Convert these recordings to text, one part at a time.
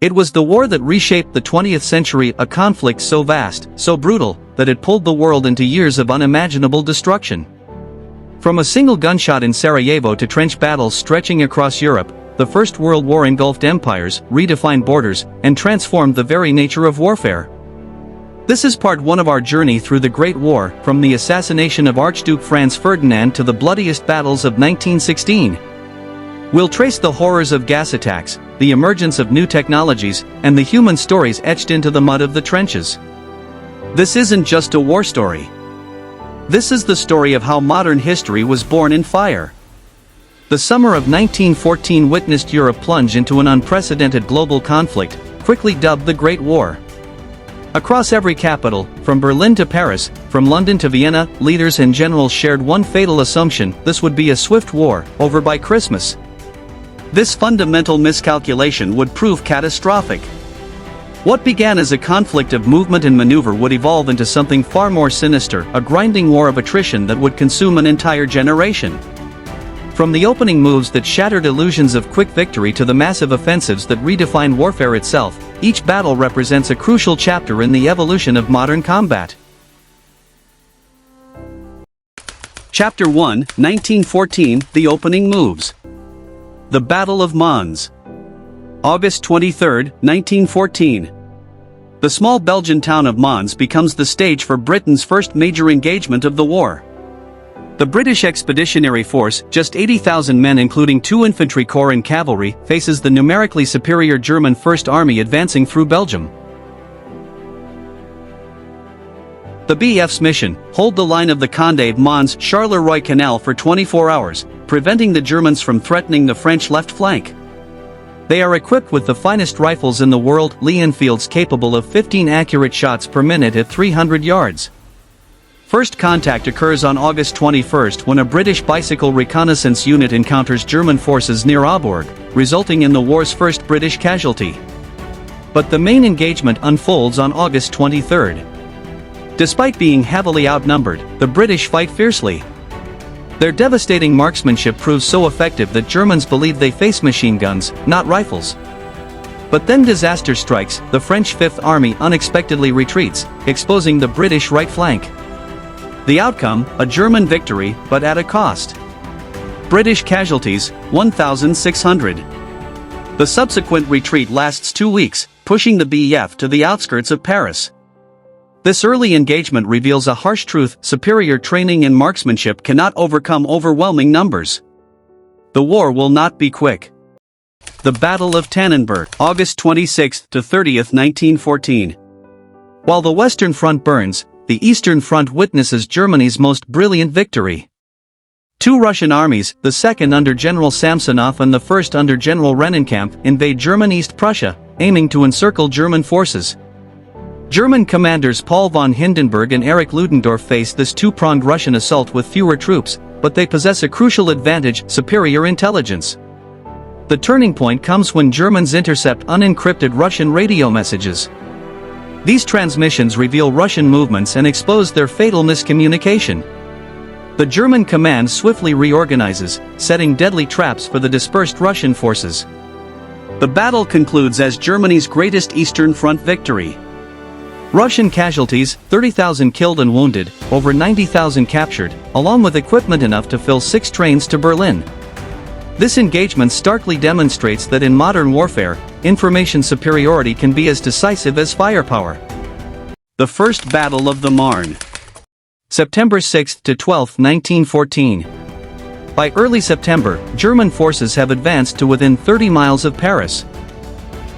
It was the war that reshaped the 20th century, a conflict so vast, so brutal, that it pulled the world into years of unimaginable destruction. From a single gunshot in Sarajevo to trench battles stretching across Europe, the First World War engulfed empires, redefined borders, and transformed the very nature of warfare. This is part 1 of our journey through the Great War, from the assassination of Archduke Franz Ferdinand to the bloodiest battles of 1916. We'll trace the horrors of gas attacks, the emergence of new technologies, and the human stories etched into the mud of the trenches. This isn't just a war story. This is the story of how modern history was born in fire. The summer of 1914 witnessed Europe plunge into an unprecedented global conflict, quickly dubbed the Great War. Across every capital, from Berlin to Paris, from London to Vienna, leaders and generals shared one fatal assumption: this would be a swift war, over by Christmas. This fundamental miscalculation would prove catastrophic. What began as a conflict of movement and maneuver would evolve into something far more sinister, a grinding war of attrition that would consume an entire generation. From the opening moves that shattered illusions of quick victory to the massive offensives that redefined warfare itself, each battle represents a crucial chapter in the evolution of modern combat. Chapter 1, 1914, The Opening Moves. The Battle of Mons. August 23, 1914. The small Belgian town of Mons becomes the stage for Britain's first major engagement of the war. The British Expeditionary Force, just 80,000 men including 2 infantry corps and cavalry, faces the numerically superior German First Army advancing through Belgium. The BF's mission: hold the line of the Condé Mons-Charleroi Canal for 24 hours, preventing the Germans from threatening the French left flank. They are equipped with the finest rifles in the world, Lee Enfields capable of 15 accurate shots per minute at 300 yards. First contact occurs on August 21 when a British bicycle reconnaissance unit encounters German forces near Aubourg, resulting in the war's first British casualty. But the main engagement unfolds on August 23. Despite being heavily outnumbered, the British fight fiercely. Their devastating marksmanship proves so effective that Germans believe they face machine guns, not rifles. But then disaster strikes: the French Fifth Army unexpectedly retreats, exposing the British right flank. The outcome, a German victory, but at a cost. British casualties, 1,600. The subsequent retreat lasts 2 weeks, pushing the BF to the outskirts of Paris. This early engagement reveals a harsh truth: superior training and marksmanship cannot overcome overwhelming numbers. The war will not be quick. The Battle of Tannenberg, August 26 to 30, 1914. While the Western Front burns, the Eastern Front witnesses Germany's most brilliant victory. 2 Russian armies, the second under General Samsonov and the first under General Rennenkampf, invade German East Prussia, aiming to encircle German forces. German commanders Paul von Hindenburg and Erich Ludendorff face this 2-pronged Russian assault with fewer troops, but they possess a crucial advantage: superior intelligence. The turning point comes when Germans intercept unencrypted Russian radio messages. These transmissions reveal Russian movements and expose their fatal miscommunication. The German command swiftly reorganizes, setting deadly traps for the dispersed Russian forces. The battle concludes as Germany's greatest Eastern Front victory. Russian casualties: 30,000 killed and wounded, over 90,000 captured, along with equipment enough to fill 6 trains to Berlin. This engagement starkly demonstrates that in modern warfare, information superiority can be as decisive as firepower. The First Battle of the Marne. September 6 to 12, 1914. By early September, German forces have advanced to within 30 miles of Paris.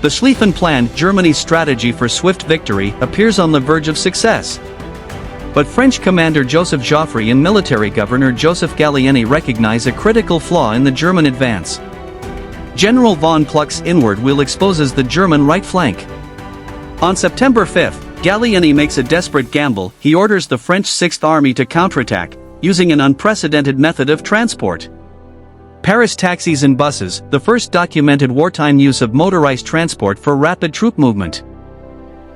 The Schlieffen Plan, Germany's strategy for swift victory, appears on the verge of success. But French commander Joseph Joffre and military governor Joseph Gallieni recognize a critical flaw in the German advance. General von Kluck's inward wheel exposes the German right flank. On September 5, Gallieni makes a desperate gamble: he orders the French Sixth Army to counterattack, using an unprecedented method of transport. Paris taxis and buses, the first documented wartime use of motorized transport for rapid troop movement.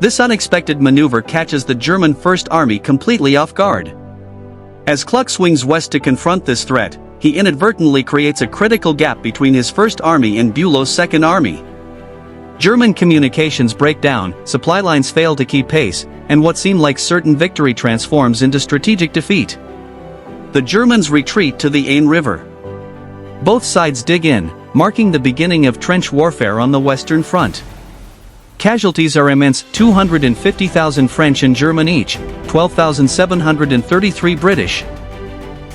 This unexpected maneuver catches the German First Army completely off guard. As Kluck swings west to confront this threat, he inadvertently creates a critical gap between his First Army and Bülow's Second Army. German communications break down, supply lines fail to keep pace, and what seemed like certain victory transforms into strategic defeat. The Germans retreat to the Aisne River. Both sides dig in, marking the beginning of trench warfare on the Western Front. Casualties are immense: 250,000 French and German each, 12,733 British.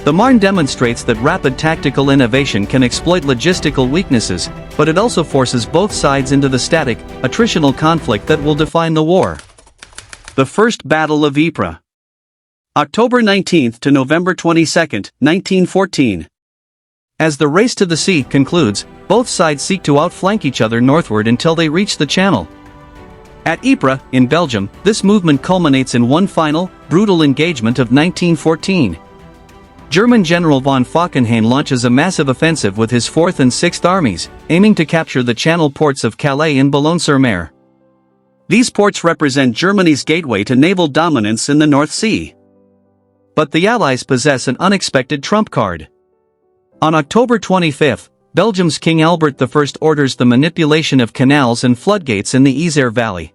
The Marne demonstrates that rapid tactical innovation can exploit logistical weaknesses, but it also forces both sides into the static, attritional conflict that will define the war. The First Battle of Ypres. October 19 to November 22, 1914. As the race to the sea concludes, both sides seek to outflank each other northward until they reach the Channel. At Ypres, in Belgium, this movement culminates in one final, brutal engagement of 1914. German General von Falkenhayn launches a massive offensive with his 4th and 6th armies, aiming to capture the Channel ports of Calais and Boulogne-sur-Mer. These ports represent Germany's gateway to naval dominance in the North Sea. But the Allies possess an unexpected trump card. On October 25, Belgium's King Albert I orders the manipulation of canals and floodgates in the Isère Valley.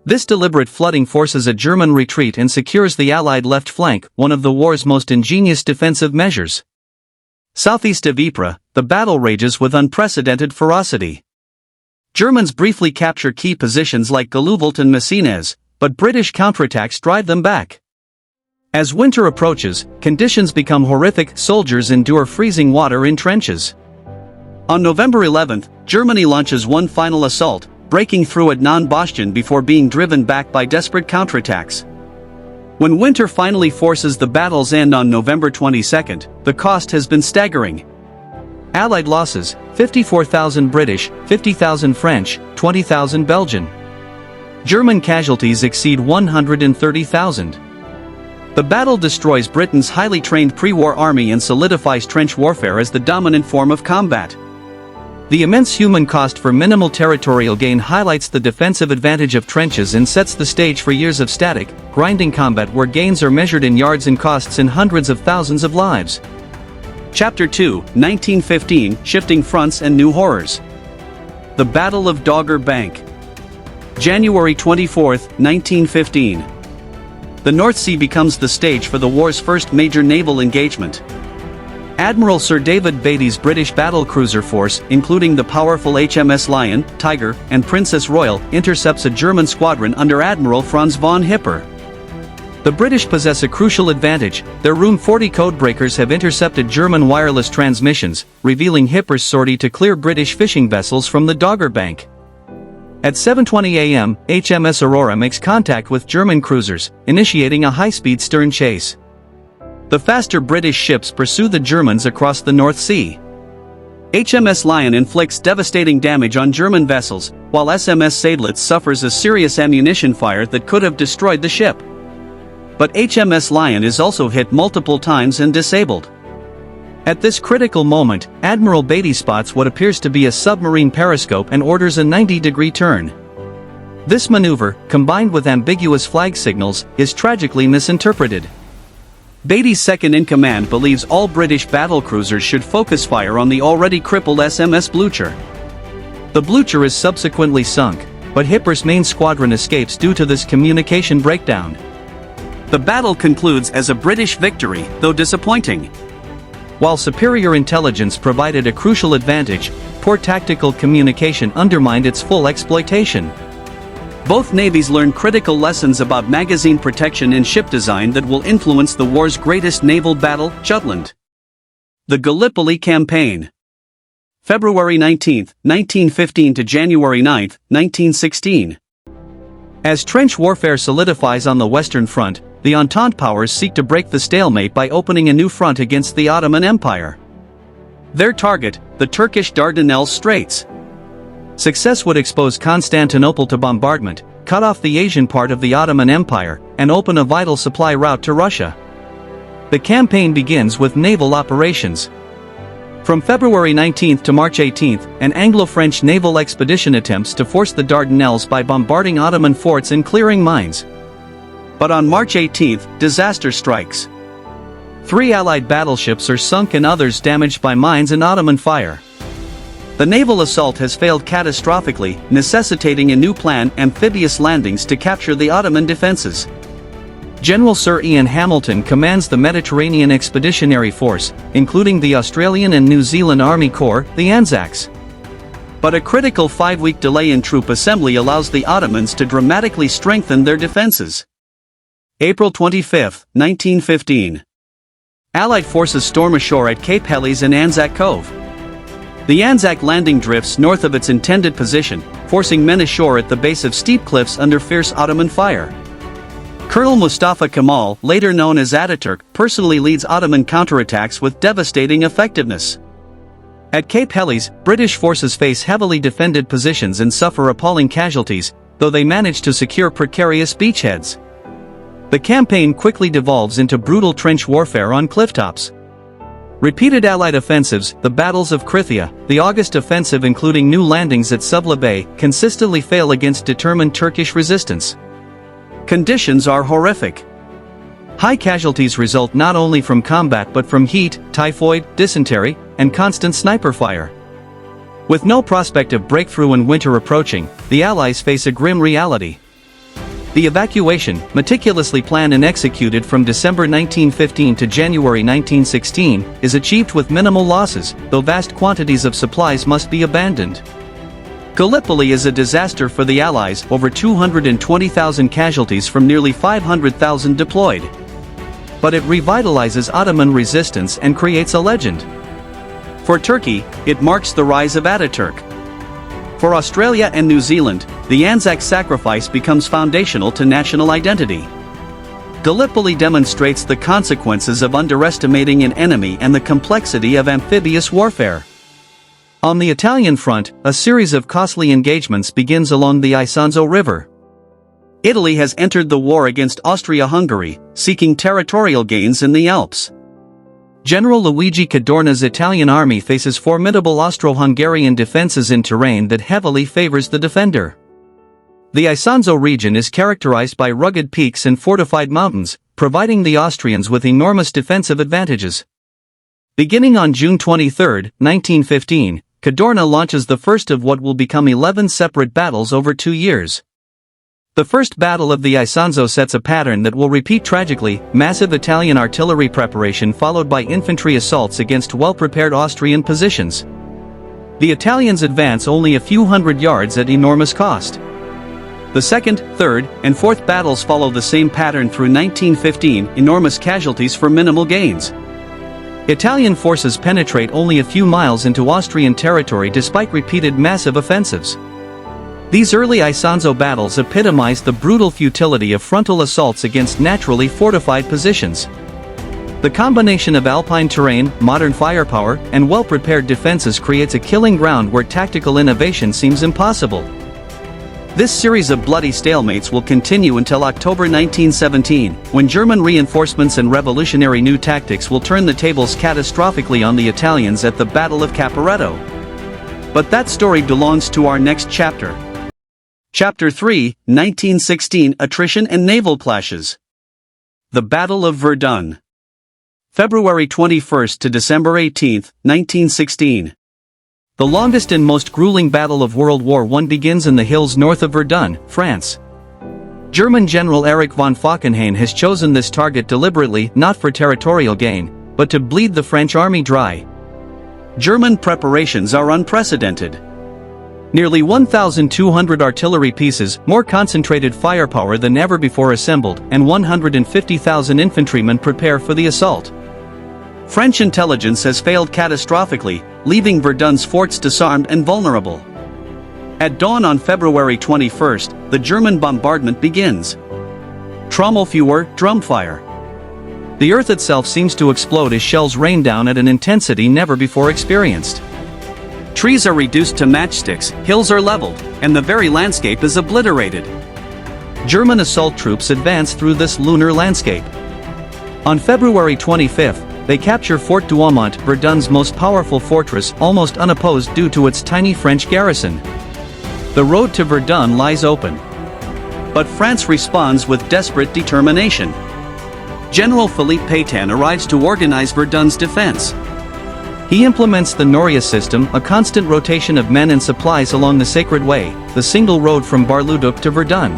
This deliberate flooding forces a German retreat and secures the Allied left flank, one of the war's most ingenious defensive measures. Southeast of Ypres, the battle rages with unprecedented ferocity. Germans briefly capture key positions like Gallipoli and Messines, but British counterattacks drive them back. As winter approaches, conditions become horrific. Soldiers endure freezing water in trenches. On November 11, Germany launches one final assault, breaking through at Non-Bastion before being driven back by desperate counterattacks. When winter finally forces the battle's end on November 22, the cost has been staggering. Allied losses: 54,000 British, 50,000 French, 20,000 Belgian. German casualties exceed 130,000. The battle destroys Britain's highly trained pre-war army and solidifies trench warfare as the dominant form of combat. The immense human cost for minimal territorial gain highlights the defensive advantage of trenches and sets the stage for years of static, grinding combat where gains are measured in yards and costs in hundreds of thousands of lives. Chapter 2, 1915, Shifting Fronts and New Horrors. The Battle of Dogger Bank. January 24, 1915. The North Sea becomes the stage for the war's first major naval engagement. Admiral Sir David Beatty's British battlecruiser force, including the powerful HMS Lion, Tiger, and Princess Royal, intercepts a German squadron under Admiral Franz von Hipper. The British possess a crucial advantage: their Room 40 codebreakers have intercepted German wireless transmissions, revealing Hipper's sortie to clear British fishing vessels from the Dogger Bank. At 7:20 a.m., HMS Aurora makes contact with German cruisers, initiating a high-speed stern chase. The faster British ships pursue the Germans across the North Sea. HMS Lion inflicts devastating damage on German vessels, while SMS Seydlitz suffers a serious ammunition fire that could have destroyed the ship. But HMS Lion is also hit multiple times and disabled. At this critical moment, Admiral Beatty spots what appears to be a submarine periscope and orders a 90-degree turn. This maneuver, combined with ambiguous flag signals, is tragically misinterpreted. Beatty's second-in-command believes all British battlecruisers should focus fire on the already crippled SMS Blücher. The Blücher is subsequently sunk, but Hipper's main squadron escapes due to this communication breakdown. The battle concludes as a British victory, though disappointing. While superior intelligence provided a crucial advantage, poor tactical communication undermined its full exploitation. Both navies learned critical lessons about magazine protection and ship design that will influence the war's greatest naval battle, Jutland. The Gallipoli Campaign. February 19, 1915 to January 9, 1916. As trench warfare solidifies on the Western Front, the Entente powers seek to break the stalemate by opening a new front against the Ottoman Empire. Their target, the Turkish Dardanelles Straits. Success would expose Constantinople to bombardment, cut off the Asian part of the Ottoman Empire, and open a vital supply route to Russia. The campaign begins with naval operations. From February 19 to March 18, an Anglo-French naval expedition attempts to force the Dardanelles by bombarding Ottoman forts and clearing mines. But on March 18, disaster strikes. 3 Allied battleships are sunk and others damaged by mines and Ottoman fire. The naval assault has failed catastrophically, necessitating a new plan: amphibious landings to capture the Ottoman defenses. General Sir Ian Hamilton commands the Mediterranean Expeditionary Force, including the Australian and New Zealand Army Corps, the Anzacs. But a critical 5-week delay in troop assembly allows the Ottomans to dramatically strengthen their defenses. April 25, 1915. Allied forces storm ashore at Cape Helles and Anzac Cove. The Anzac landing drifts north of its intended position, forcing men ashore at the base of steep cliffs under fierce Ottoman fire. Colonel Mustafa Kemal, later known as Ataturk, personally leads Ottoman counterattacks with devastating effectiveness. At Cape Helles, British forces face heavily defended positions and suffer appalling casualties, though they manage to secure precarious beachheads. The campaign quickly devolves into brutal trench warfare on clifftops. Repeated Allied offensives, the battles of Krithia, the August offensive including new landings at Suvla Bay, consistently fail against determined Turkish resistance. Conditions are horrific. High casualties result not only from combat but from heat, typhoid, dysentery, and constant sniper fire. With no prospect of breakthrough and winter approaching, the Allies face a grim reality. The evacuation, meticulously planned and executed from December 1915 to January 1916, is achieved with minimal losses, though vast quantities of supplies must be abandoned. Gallipoli is a disaster for the Allies, over 220,000 casualties from nearly 500,000 deployed. But it revitalizes Ottoman resistance and creates a legend. For Turkey, it marks the rise of Ataturk. For Australia and New Zealand, the Anzac sacrifice becomes foundational to national identity. Gallipoli demonstrates the consequences of underestimating an enemy and the complexity of amphibious warfare. On the Italian front, a series of costly engagements begins along the Isonzo River. Italy has entered the war against Austria-Hungary, seeking territorial gains in the Alps. General Luigi Cadorna's Italian army faces formidable Austro-Hungarian defenses in terrain that heavily favors the defender. The Isonzo region is characterized by rugged peaks and fortified mountains, providing the Austrians with enormous defensive advantages. Beginning on June 23, 1915, Cadorna launches the first of what will become 11 separate battles over 2 years. The First Battle of the Isonzo sets a pattern that will repeat tragically: massive Italian artillery preparation followed by infantry assaults against well-prepared Austrian positions. The Italians advance only a few hundred yards at enormous cost. The second, third, and fourth battles follow the same pattern through 1915, enormous casualties for minimal gains. Italian forces penetrate only a few miles into Austrian territory despite repeated massive offensives. These early Isonzo battles epitomize the brutal futility of frontal assaults against naturally fortified positions. The combination of alpine terrain, modern firepower, and well-prepared defenses creates a killing ground where tactical innovation seems impossible. This series of bloody stalemates will continue until October 1917, when German reinforcements and revolutionary new tactics will turn the tables catastrophically on the Italians at the Battle of Caporetto. But that story belongs to our next chapter. Chapter 3, 1916 Attrition and Naval Clashes. The Battle of Verdun. February 21 to December 18, 1916. The longest and most grueling battle of World War I begins in the hills north of Verdun, France. German General Erich von Falkenhayn has chosen this target deliberately, not for territorial gain, but to bleed the French army dry. German preparations are unprecedented. Nearly 1,200 artillery pieces, more concentrated firepower than ever before assembled, and 150,000 infantrymen prepare for the assault. French intelligence has failed catastrophically, leaving Verdun's forts disarmed and vulnerable. At dawn on February 21, the German bombardment begins. Trommelfeuer, drumfire. The earth itself seems to explode as shells rain down at an intensity never before experienced. Trees are reduced to matchsticks, hills are leveled, and the very landscape is obliterated. German assault troops advance through this lunar landscape. On February 25, they capture Fort Douaumont, Verdun's most powerful fortress, almost unopposed due to its tiny French garrison. The road to Verdun lies open. But France responds with desperate determination. General Philippe Pétain arrives to organize Verdun's defense. He implements the Noria system, a constant rotation of men and supplies along the Sacred Way, the single road from Bar-le-Duc to Verdun.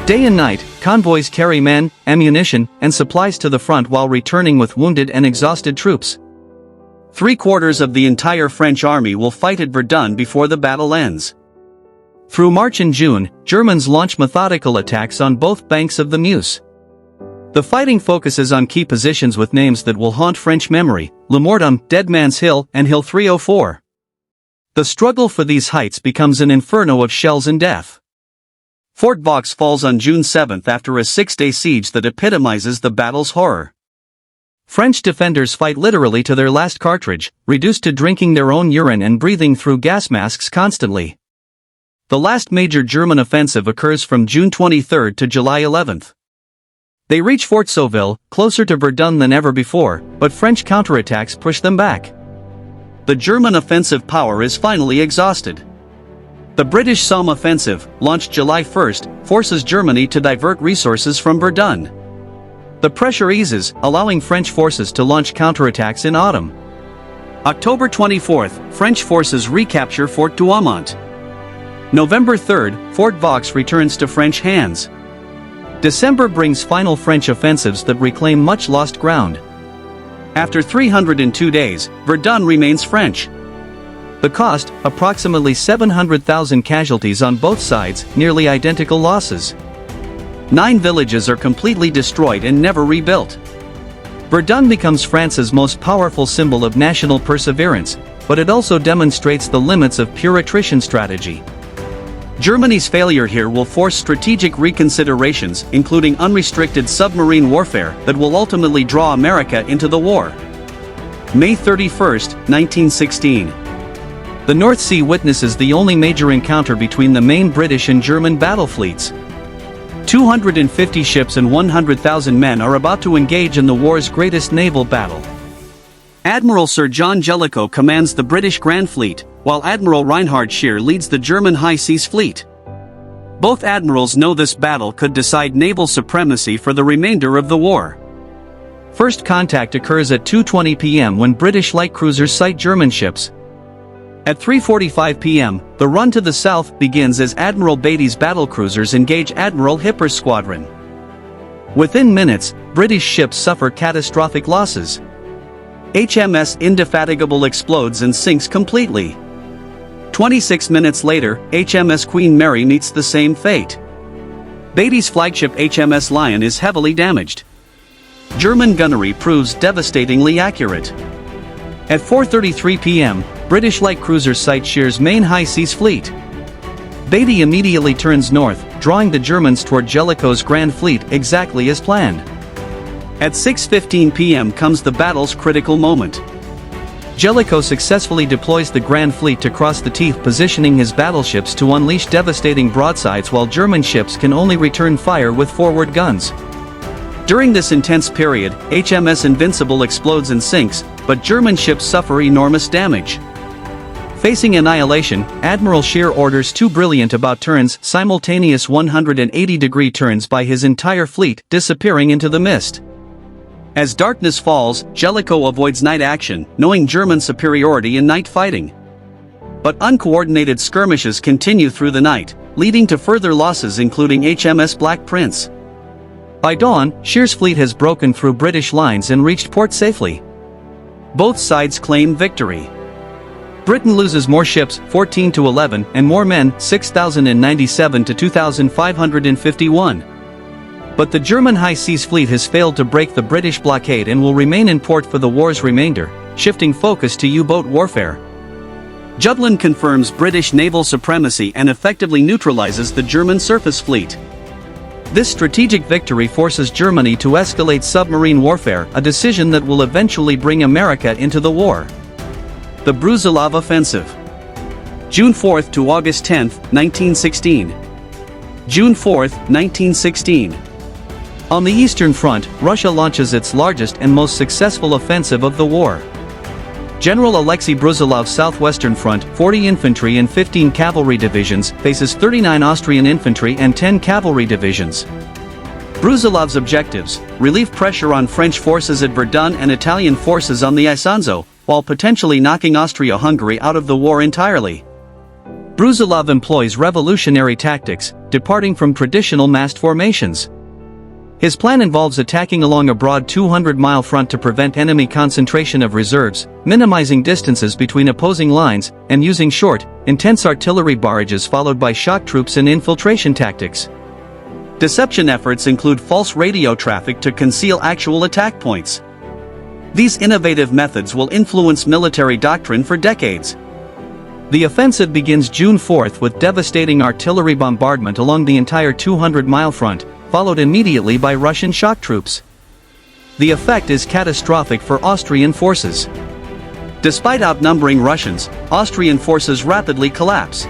Day and night, convoys carry men, ammunition, and supplies to the front while returning with wounded and exhausted troops. 3/4 of the entire French army will fight at Verdun before the battle ends. Through March and June, Germans launch methodical attacks on both banks of the Meuse. The fighting focuses on key positions with names that will haunt French memory: Le Mortem, Dead Man's Hill, and Hill 304. The struggle for these heights becomes an inferno of shells and death. Fort Vaux falls on June 7 after a 6-day siege that epitomizes the battle's horror. French defenders fight literally to their last cartridge, reduced to drinking their own urine and breathing through gas masks constantly. The last major German offensive occurs from June 23 to July 11. They reach Fort Sauville, closer to Verdun than ever before, but French counterattacks push them back. The German offensive power is finally exhausted. The British Somme offensive, launched July 1, forces Germany to divert resources from Verdun. The pressure eases, allowing French forces to launch counterattacks in autumn. October 24, French forces recapture Fort Douaumont. November 3, Fort Vaux returns to French hands. December brings final French offensives that reclaim much lost ground. After 302 days, Verdun remains French. The cost, approximately 700,000 casualties on both sides, nearly identical losses. 9 villages are completely destroyed and never rebuilt. Verdun becomes France's most powerful symbol of national perseverance, but it also demonstrates the limits of pure attrition strategy. Germany's failure here will force strategic reconsiderations, including unrestricted submarine warfare that will ultimately draw America into the war. May 31, 1916. The North Sea witnesses the only major encounter between the main British and German battle fleets. 250 ships and 100,000 men are about to engage in the war's greatest naval battle. Admiral Sir John Jellicoe commands the British Grand Fleet, while Admiral Reinhard Scheer leads the German High Seas Fleet. Both admirals know this battle could decide naval supremacy for the remainder of the war. First contact occurs at 2:20 p.m. when British light cruisers sight German ships. At 3:45 p.m., the run to the south begins as Admiral Beatty's battlecruisers engage Admiral Hipper's squadron. Within minutes, British ships suffer catastrophic losses. HMS Indefatigable explodes and sinks completely. 26 minutes later, HMS Queen Mary meets the same fate. Beatty's flagship HMS Lion is heavily damaged. German gunnery proves devastatingly accurate. At 4:33 p.m., British light cruisers sight Scheer's main high seas fleet. Beatty immediately turns north, drawing the Germans toward Jellicoe's Grand Fleet exactly as planned. At 6:15 p.m. comes the battle's critical moment. Jellicoe successfully deploys the Grand Fleet to cross the Teeth, positioning his battleships to unleash devastating broadsides while German ships can only return fire with forward guns. During this intense period, HMS Invincible explodes and sinks, but German ships suffer enormous damage. Facing annihilation, Admiral Scheer orders 2 brilliant about-turns, simultaneous 180-degree turns by his entire fleet, disappearing into the mist. As darkness falls, Jellicoe avoids night action, knowing German superiority in night fighting. But uncoordinated skirmishes continue through the night, leading to further losses including HMS Black Prince. By dawn, Scheer's fleet has broken through British lines and reached port safely. Both sides claim victory. Britain loses more ships, 14 to 11, and more men, 6,097 to 2,551. But the German High Seas Fleet has failed to break the British blockade and will remain in port for the war's remainder, shifting focus to U-boat warfare. Jutland confirms British naval supremacy and effectively neutralizes the German surface fleet. This strategic victory forces Germany to escalate submarine warfare, a decision that will eventually bring America into the war. The Brusilov Offensive. June 4 to August 10, 1916. June 4, 1916. On the Eastern Front, Russia launches its largest and most successful offensive of the war. General Alexei Brusilov's southwestern front, 40 infantry and 15 cavalry divisions, faces 39 Austrian infantry and 10 cavalry divisions. Brusilov's objectives: relieve pressure on French forces at Verdun and Italian forces on the Isonzo, while potentially knocking Austria-Hungary out of the war entirely. Brusilov employs revolutionary tactics, departing from traditional massed formations. His plan involves attacking along a broad 200-mile front to prevent enemy concentration of reserves, minimizing distances between opposing lines, and using short, intense artillery barrages followed by shock troops and infiltration tactics. Deception efforts include false radio traffic to conceal actual attack points. These innovative methods will influence military doctrine for decades. The offensive begins June 4 with devastating artillery bombardment along the entire 200-mile front, followed immediately by Russian shock troops. The effect is catastrophic for Austrian forces. Despite outnumbering Russians, Austrian forces rapidly collapse.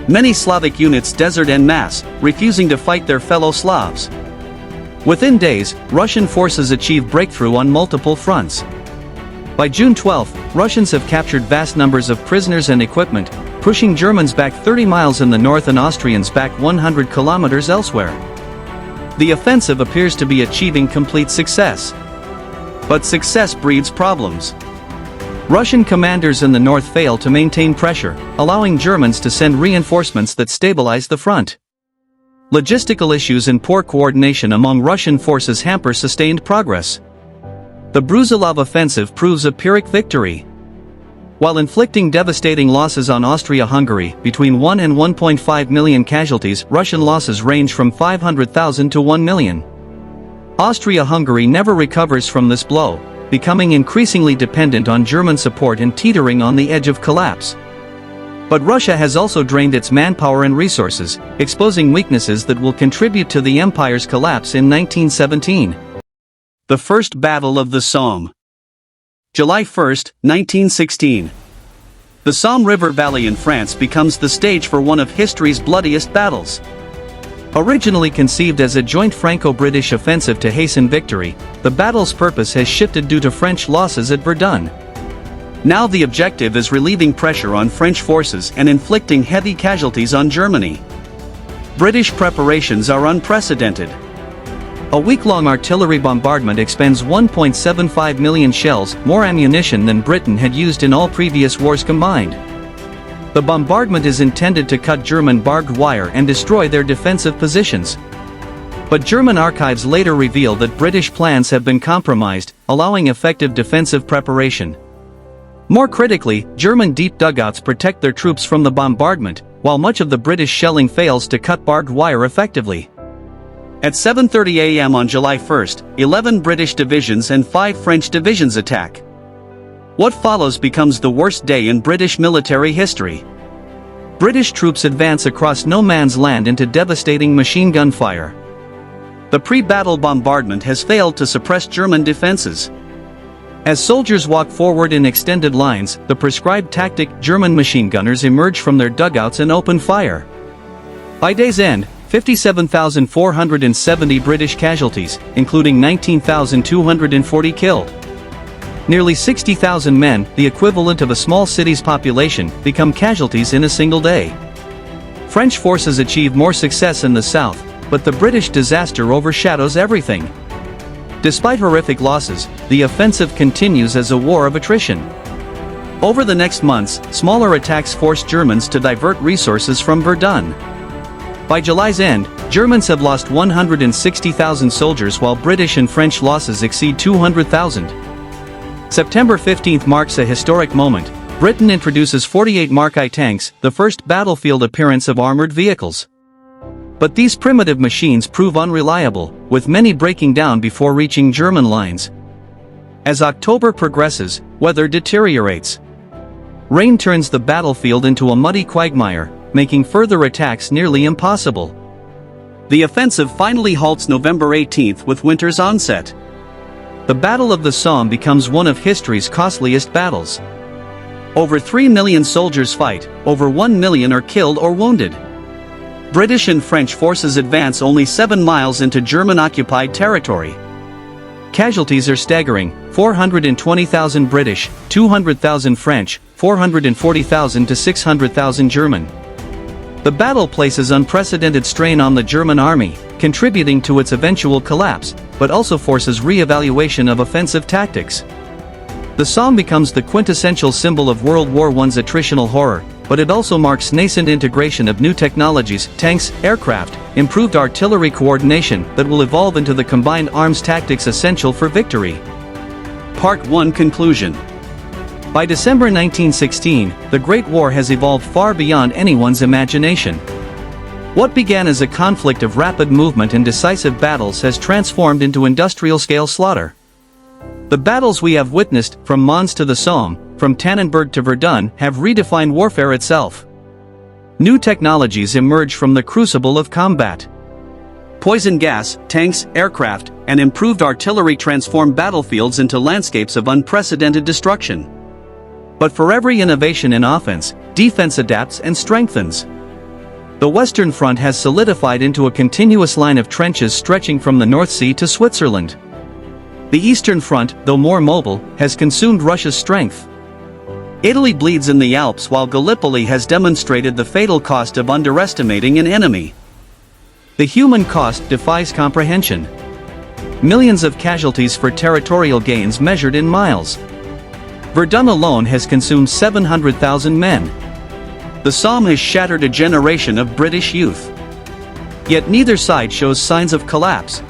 Many Slavic units desert en masse, refusing to fight their fellow Slavs. Within days, Russian forces achieve breakthrough on multiple fronts. By June 12, Russians have captured vast numbers of prisoners and equipment, pushing Germans back 30 miles in the north and Austrians back 100 kilometers elsewhere. The offensive appears to be achieving complete success. But success breeds problems. Russian commanders in the north fail to maintain pressure, allowing Germans to send reinforcements that stabilize the front. Logistical issues and poor coordination among Russian forces hamper sustained progress. The Brusilov offensive proves a Pyrrhic victory. While inflicting devastating losses on Austria-Hungary, between 1 and 1.5 million casualties, Russian losses range from 500,000 to 1 million. Austria-Hungary never recovers from this blow, becoming increasingly dependent on German support and teetering on the edge of collapse. But Russia has also drained its manpower and resources, exposing weaknesses that will contribute to the empire's collapse in 1917. The First Battle of the Somme. July 1, 1916. The Somme River Valley in France becomes the stage for one of history's bloodiest battles. Originally conceived as a joint Franco-British offensive to hasten victory, the battle's purpose has shifted due to French losses at Verdun. Now the objective is relieving pressure on French forces and inflicting heavy casualties on Germany. British preparations are unprecedented. A week-long artillery bombardment expends 1.75 million shells, more ammunition than Britain had used in all previous wars combined. The bombardment is intended to cut German barbed wire and destroy their defensive positions. But German archives later reveal that British plans have been compromised, allowing effective defensive preparation. More critically, German deep dugouts protect their troops from the bombardment, while much of the British shelling fails to cut barbed wire effectively. At 7:30 a.m. on July 1, 11 British divisions and 5 French divisions attack. What follows becomes the worst day in British military history. British troops advance across no man's land into devastating machine gun fire. The pre-battle bombardment has failed to suppress German defenses. As soldiers walk forward in extended lines, the prescribed tactic, German machine gunners emerge from their dugouts and open fire. By day's end, 57,470 British casualties, including 19,240 killed. Nearly 60,000 men, the equivalent of a small city's population, become casualties in a single day. French forces achieve more success in the south, but the British disaster overshadows everything. Despite horrific losses, the offensive continues as a war of attrition. Over the next months, smaller attacks force Germans to divert resources from Verdun. By July's end, Germans have lost 160,000 soldiers while British and French losses exceed 200,000. September 15 marks a historic moment. Britain introduces 48 Mark I tanks, the first battlefield appearance of armored vehicles. But these primitive machines prove unreliable, with many breaking down before reaching German lines. As October progresses, weather deteriorates. Rain turns the battlefield into a muddy quagmire, making further attacks nearly impossible. The offensive finally halts November 18 with winter's onset. The Battle of the Somme becomes one of history's costliest battles. Over 3 million soldiers fight, over 1 million are killed or wounded. British and French forces advance only 7 miles into German-occupied territory. Casualties are staggering: 420,000 British, 200,000 French, 440,000 to 600,000 German. The battle places unprecedented strain on the German army, contributing to its eventual collapse, but also forces re-evaluation of offensive tactics. The Somme becomes the quintessential symbol of World War I's attritional horror, but it also marks nascent integration of new technologies, tanks, aircraft, improved artillery coordination that will evolve into the combined arms tactics essential for victory. Part 1 Conclusion. By December 1916, the Great War has evolved far beyond anyone's imagination. What began as a conflict of rapid movement and decisive battles has transformed into industrial-scale slaughter. The battles we have witnessed, from Mons to the Somme, from Tannenberg to Verdun, have redefined warfare itself. New technologies emerge from the crucible of combat. Poison gas, tanks, aircraft, and improved artillery transform battlefields into landscapes of unprecedented destruction. But for every innovation in offense, defense adapts and strengthens. The Western Front has solidified into a continuous line of trenches stretching from the North Sea to Switzerland. The Eastern Front, though more mobile, has consumed Russia's strength. Italy bleeds in the Alps while Gallipoli has demonstrated the fatal cost of underestimating an enemy. The human cost defies comprehension. Millions of casualties for territorial gains measured in miles. Verdun alone has consumed 700,000 men. The Somme has shattered a generation of British youth. Yet neither side shows signs of collapse.